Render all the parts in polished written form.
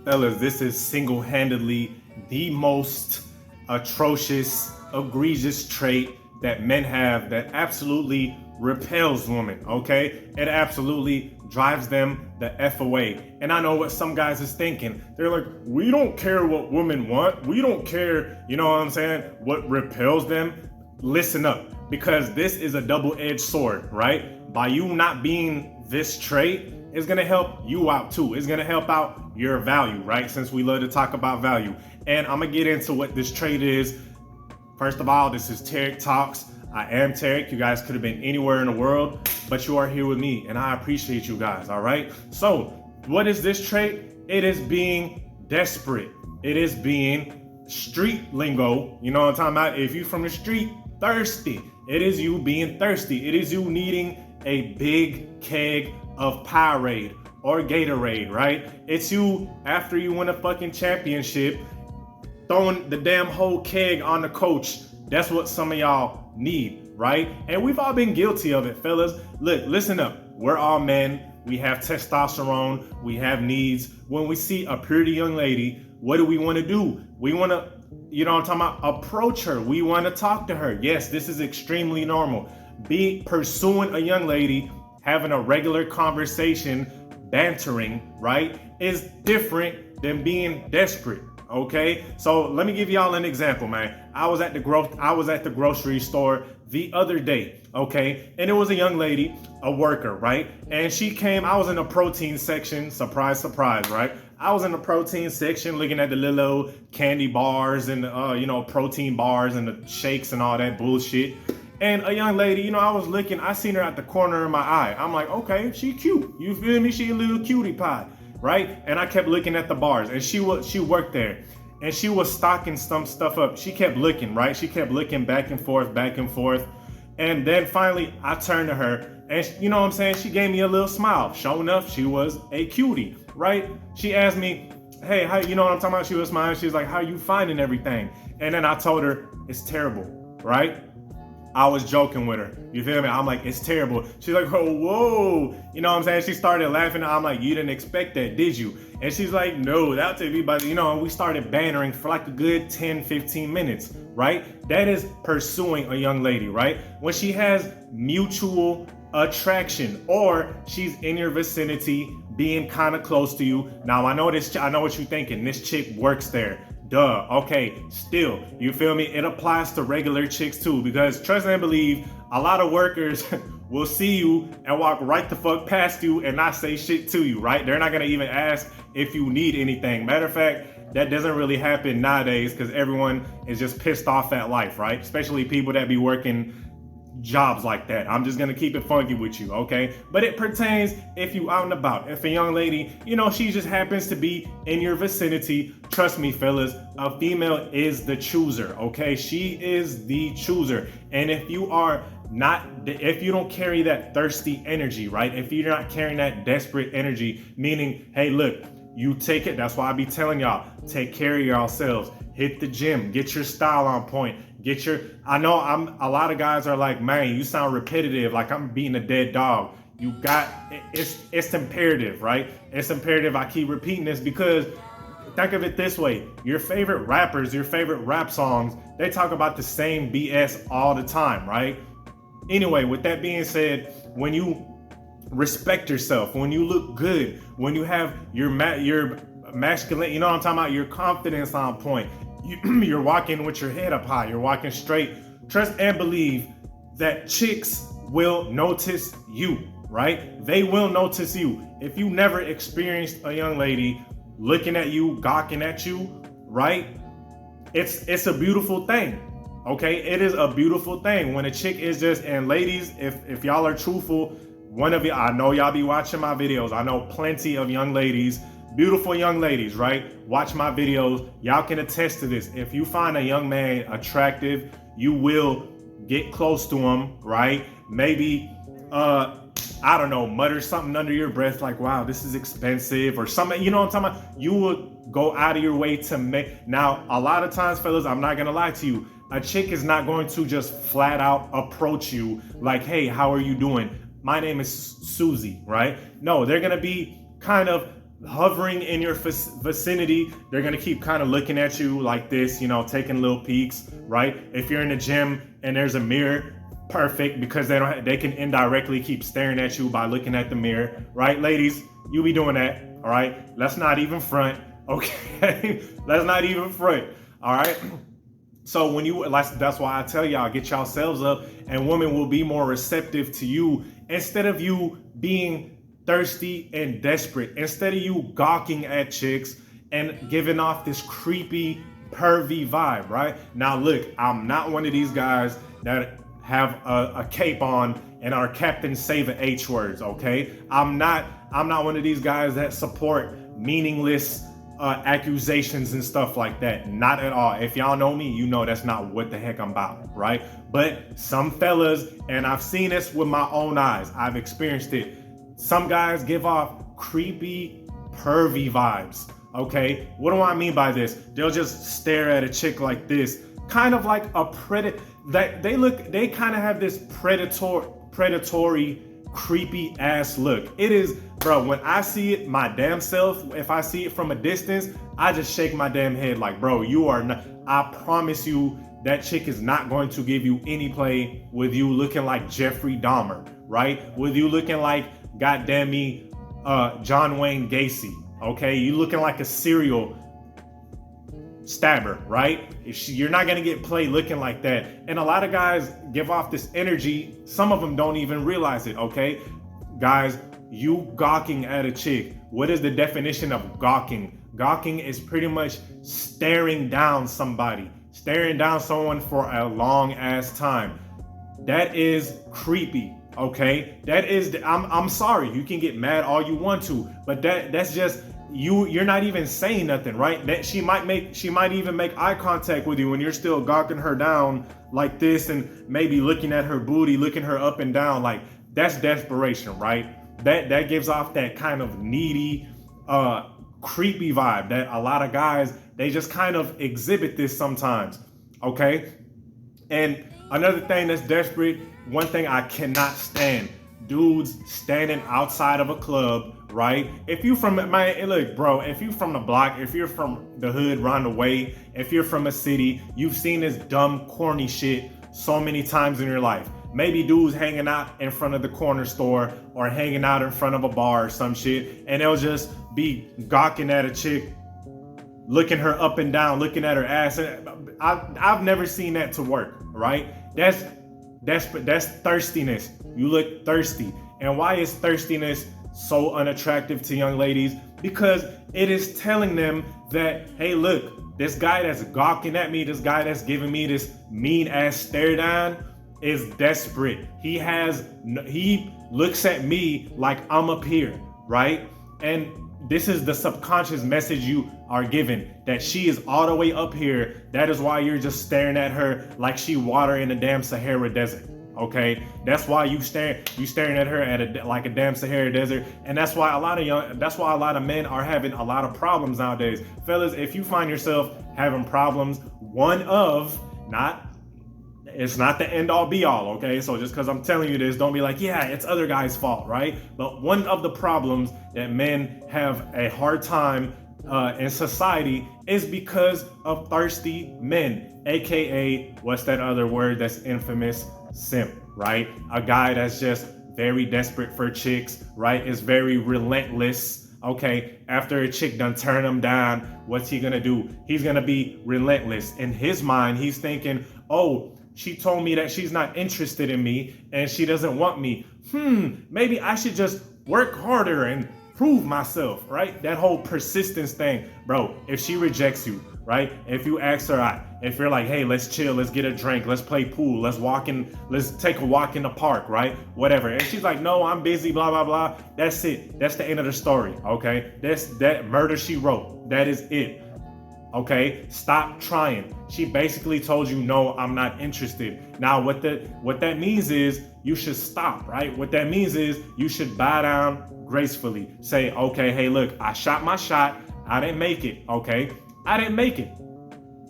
Fellas, this is single-handedly the most atrocious, egregious trait that men have that absolutely repels women, okay? It absolutely drives them the F away. And I know what some guys is thinking. They're like, we don't care what women want. We don't care, you know what I'm saying, what repels them. Listen up, because this is a double-edged sword, right? By you not being this trait, it's gonna help you out too. It's gonna help out your value, right? Since we love to talk about value. And I'm gonna get into what this trait is. First of all, this is Tarik Talks. I am Tarik. You guys could have been anywhere in the world, but you are here with me, and I appreciate you guys, all right? So, what is this trait? It is being desperate. It is being street lingo. You know what I'm talking about? If you from the street, thirsty. It is you being thirsty. It is you needing a big keg of Powerade or Gatorade, right? It's you after you win a fucking championship, throwing the damn whole keg on the coach. That's what some of y'all need, right? And we've all been guilty of it, fellas. Look, listen up. We're all men. We have testosterone. We have needs. When we see a pretty young lady, what do we want to do? We want to, you know what I'm talking about, approach her. We want to talk to her. Yes, this is extremely normal. Be pursuing a young lady, having a regular conversation, bantering, right, is different than being desperate. Okay, so let me give y'all an example, man. I was at the grocery store the other day, okay, and it was a young lady, a worker, right? And she came. I was in the protein section. Surprise, surprise, right? I was in the protein section looking at the little candy bars and protein bars and the shakes and all that bullshit. And a young lady, I was looking. I seen her at the corner of my eye. I'm like, okay, she cute. You feel me? She a little cutie pie. Right? And I kept looking at the bars, and she worked there, and she was stocking some stuff up. She kept looking, right? She kept looking back and forth. And then finally I turned to her, and you know what I'm saying? She gave me a little smile. Sure enough, she was a cutie, right? She asked me, hey, how, you know what I'm talking about? She was smiling. She was like, how you finding everything? And then I told her, it's terrible, right? I was joking with her. You feel me? I'm like, it's terrible. She's like, oh, whoa. You know what I'm saying? She started laughing. I'm like, you didn't expect that, did you? And she's like, no, that'll take me. But, we started bantering for like a good 10, 15 minutes, right? That is pursuing a young lady, right? When she has mutual attraction, or she's in your vicinity, being kind of close to you. Now, I know what you're thinking. This chick works there. Duh. Okay, still, you feel me? It applies to regular chicks too, because trust and believe, a lot of workers will see you and walk right the fuck past you and not say shit to you, right? They're not gonna even ask if you need anything. Matter of fact, that doesn't really happen nowadays because everyone is just pissed off at life, right? Especially people that be working jobs like that. I'm just gonna keep it funky with you, okay? But it pertains if you out and about. If a young lady, she just happens to be in your vicinity, trust me, fellas, a female is the chooser, okay? She is the chooser. And if you don't carry that thirsty energy, right? If you're not carrying that desperate energy, meaning, hey, look, you take it. That's why I be telling y'all, take care of yourselves. Hit the gym, get your style on point. A lot of guys are like, man, you sound repetitive, like I'm beating a dead dog. It's imperative, right? It's imperative I keep repeating this because think of it this way. Your favorite rappers, your favorite rap songs, they talk about the same BS all the time, right? Anyway, with that being said, when you respect yourself, when you look good, when you have your masculine, you know what I'm talking about, your confidence on point, you're walking with your head up high, you're walking straight. Trust and believe that chicks will notice you, right? They will notice you. If you never experienced a young lady looking at you, gawking at you, right? It's a beautiful thing, okay? It is a beautiful thing when a chick is just, and ladies, if y'all are truthful, one of you, I know y'all be watching my videos. I know plenty of young ladies, beautiful young ladies, right? Watch my videos. Y'all can attest to this. If you find a young man attractive, you will get close to him, right? Maybe, I don't know, mutter something under your breath like, wow, this is expensive or something. You know what I'm talking about? You will go out of your way to make. Now, a lot of times, fellas, I'm not going to lie to you. A chick is not going to just flat out approach you like, hey, how are you doing? My name is Susie, right? No, they're going to be kind of hovering in your vicinity. They're gonna keep kind of looking at you like this, taking little peeks, right? If you're in the gym and there's a mirror, perfect, because they can indirectly keep staring at you by looking at the mirror, right? Ladies, you be doing that, all right? Let's not even front, okay? Let's not even front, all right? So that's why I tell y'all, get yourselves up, and women will be more receptive to you instead of you being thirsty and desperate, instead of you gawking at chicks and giving off this creepy, pervy vibe, right? Now look, I'm not one of these guys that have a cape on and are Captain Say the H words, okay? I'm not one of these guys that support meaningless accusations and stuff like that. Not at all. If y'all know me, you know that's not what the heck I'm about, right? But some fellas, and I've seen this with my own eyes, I've experienced it. Some guys give off creepy, pervy vibes, okay? What do I mean by this? They'll just stare at a chick like this, kind of like a predator. They kind of have this predatory, creepy ass look. It is, bro, when I see it my damn self, if I see it from a distance, I just shake my damn head like, bro, you are not, I promise you, that chick is not going to give you any play with you looking like Jeffrey Dahmer, right? With you looking like, goddamn me, John Wayne Gacy, okay? You looking like a serial stabber, right? You're not gonna get played looking like that. And a lot of guys give off this energy. Some of them don't even realize it, okay? Guys, you gawking at a chick. What is the definition of gawking? Gawking is pretty much staring down somebody, staring down someone for a long ass time. That is creepy, okay? That is, I'm sorry, you can get mad all you want to, but that's just, you're not even saying nothing, right? That she might even make eye contact with you when you're still gawking her down like this and maybe looking at her booty, looking her up and down. Like, that's desperation, right? That gives off that kind of needy, creepy vibe that a lot of guys, they just kind of exhibit this sometimes, okay? And another thing that's desperate, one thing I cannot stand, dudes standing outside of a club, right? If you from look, bro, if you from the block, if you're from the hood, run away, if you're from a city, you've seen this dumb, corny shit so many times in your life. Maybe dudes hanging out in front of the corner store or hanging out in front of a bar or some shit, and they'll just be gawking at a chick, looking her up and down, looking at her ass. I've never seen that to work, right? That's thirstiness. You look thirsty. And why is thirstiness so unattractive to young ladies? Because it is telling them that, hey, look, this guy that's gawking at me, this guy that's giving me this mean ass stare down is desperate. He looks at me like I'm up here, right? And this is the subconscious message you are given, that she is all the way up here. That is why you're just staring at her like she water in the damn Sahara Desert. Okay, that's why you staring at her like a damn Sahara Desert, and that's why a lot of men are having a lot of problems nowadays. Fellas, if you find yourself having problems, it's not the end all be all, okay? So just because I'm telling you this, don't be like, yeah, it's other guys' fault, right? But one of the problems that men have a hard time in society is because of thirsty men, aka, what's that other word that's infamous? Simp, right? A guy that's just very desperate for chicks, right? Is very relentless. Okay, after a chick done turn him down, what's he gonna do? He's gonna be relentless. In his mind, he's thinking, oh, she told me that she's not interested in me and she doesn't want me. Maybe I should just work harder and prove myself, right? That whole persistence thing. Bro, if she rejects you, right? If you ask her out, if you're like, hey, let's chill, let's get a drink, let's play pool, let's take a walk in the park, right? Whatever. And she's like, no, I'm busy, blah, blah, blah. That's it. That's the end of the story, okay? That murder she wrote. That is it. Okay, stop trying. She basically told you, no, I'm not interested. Now, what that means is you should stop, right? What that means is you should bow down gracefully. Say, okay, hey, look, I shot my shot. I didn't make it, okay? I didn't make it.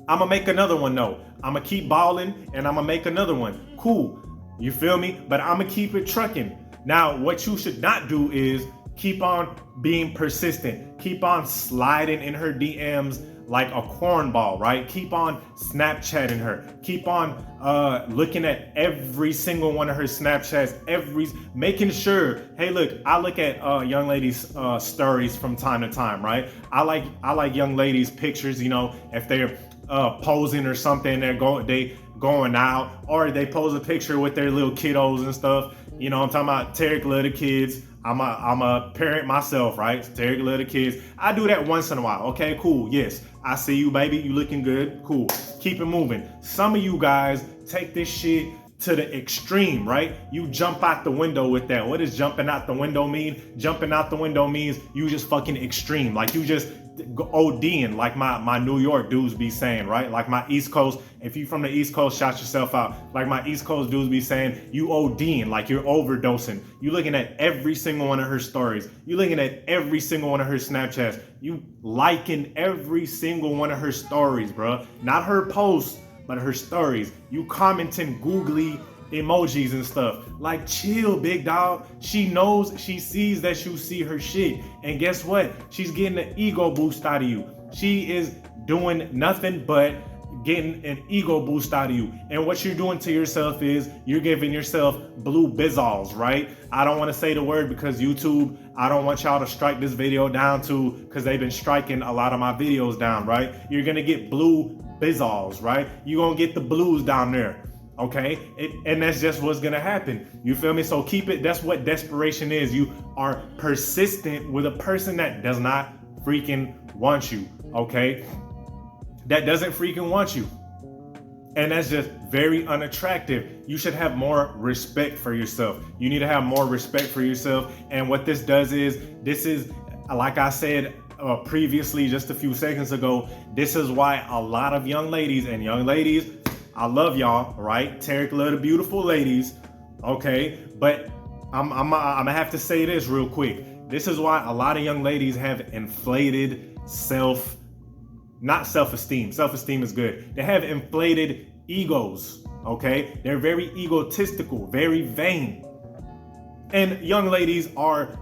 I'm gonna make another one, though. I'm gonna keep balling and I'm gonna make another one. Cool, you feel me? But I'm gonna keep it trucking. Now, what you should not do is Keep on being persistent. Keep on sliding in her DMs like a cornball, right? Keep on Snapchatting her. Keep on looking at every single one of her Snapchats, making sure, hey, look, I look at young ladies' stories from time to time, right? I like young ladies' pictures, you know, if they're posing or something, they going out, or they pose a picture with their little kiddos and stuff. You know, I'm talking about Tarik love the kids. I'm a parent myself, right? Tarik love the kids. I do that once in a while. Okay, cool. Yes, I see you, baby. You looking good. Cool. Keep it moving. Some of you guys take this shit to the extreme, right? You jump out the window with that. What does jumping out the window mean? Jumping out the window means you just fucking extreme. Like you just ODing, like my New York dudes be saying, right? Like my East Coast, if you from the East Coast, shout yourself out. Like my East Coast dudes be saying, you ODing, like you're overdosing. You looking at every single one of her stories. You looking at every single one of her Snapchats. You liking every single one of her stories, bro. Not her posts, but her stories. You commenting googly emojis and stuff. Like, chill, big dog. She knows, she sees that you see her shit. And guess what? She's getting an ego boost out of you. She is doing nothing but getting an ego boost out of you. And what you're doing to yourself is you're giving yourself blue bizzles, right? I don't want to say the word because YouTube, I don't want y'all to strike this video down too, because they've been striking a lot of my videos down, right? You're going to get blue bizzles, right? You're going to get the blues down there. Okay, and that's just what's gonna happen. You feel me? So keep it. That's what desperation is. You are persistent with a person that does not freaking want you. Okay, that doesn't freaking want you, and that's just very unattractive. You should have more respect for yourself. You need to have more respect for yourself. And what this does is, this is, like I said previously, just a few seconds ago, this is why a lot of young ladies, I love y'all, right? Tarik love the beautiful ladies, okay? But I'm gonna have to say this real quick. This is why a lot of young ladies have inflated not self-esteem. Self-esteem is good. They have inflated egos, okay? They're very egotistical, very vain. And young ladies are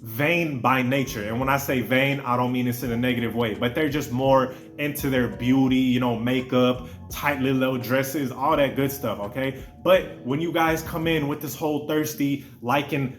vain by nature. And when I say vain, I don't mean this in a negative way, but they're just more into their beauty, you know, makeup, tight little dresses, all that good stuff, okay? But when you guys come in with this whole thirsty, liking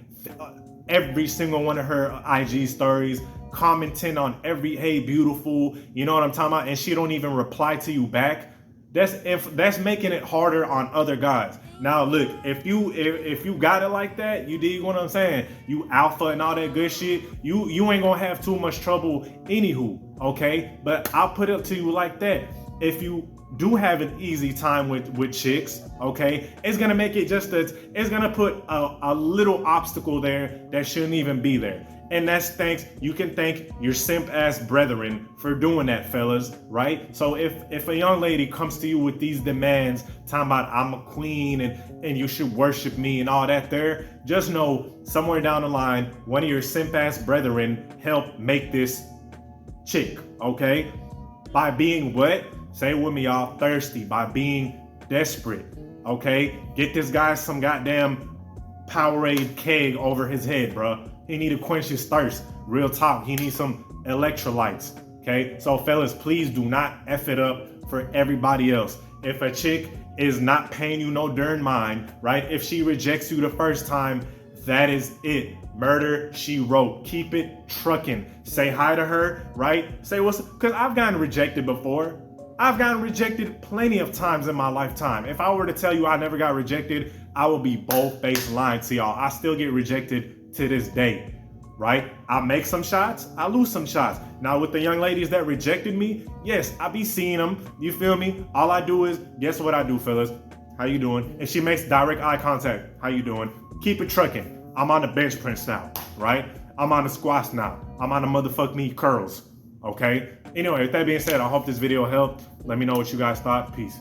every single one of her IG stories, commenting on every, hey, beautiful, you know what I'm talking about? And she don't even reply to you back. That's making it harder on other guys. Now look, if you got it like that, you dig what I'm saying? You alpha and all that good shit, you ain't gonna have too much trouble anywho, okay? But I'll put it to you like that. If you do have an easy time with chicks, okay, it's gonna make it it's gonna put a little obstacle there that shouldn't even be there. And you can thank your simp ass brethren for doing that, fellas, right? So if a young lady comes to you with these demands, talking about I'm a queen and you should worship me and all that there, just know somewhere down the line, one of your simp ass brethren helped make this chick, okay? By being what? Say it with me, y'all, thirsty, by being desperate, okay? Get this guy some goddamn Powerade keg over his head, bro. He need to quench his thirst. Real talk. He needs some electrolytes. Okay? So fellas, please do not F it up for everybody else. If a chick is not paying you no darn mind, right? If she rejects you the first time, that is it. Murder, she wrote. Keep it trucking. Say hi to her, right? Say what's, because I've gotten rejected before. I've gotten rejected plenty of times in my lifetime. If I were to tell you I never got rejected, I would be bold-faced lying to y'all. I still get rejected to this day, right? I make some shots, I lose some shots. Now with the young ladies that rejected me, yes, I be seeing them, you feel me? All I do is, guess what I do, fellas? How you doing? And she makes direct eye contact. How you doing? Keep it trucking. I'm on the bench press now, right? I'm on the squats now. I'm on the motherfuck me curls, okay? Anyway, with that being said, I hope this video helped. Let me know what you guys thought. Peace.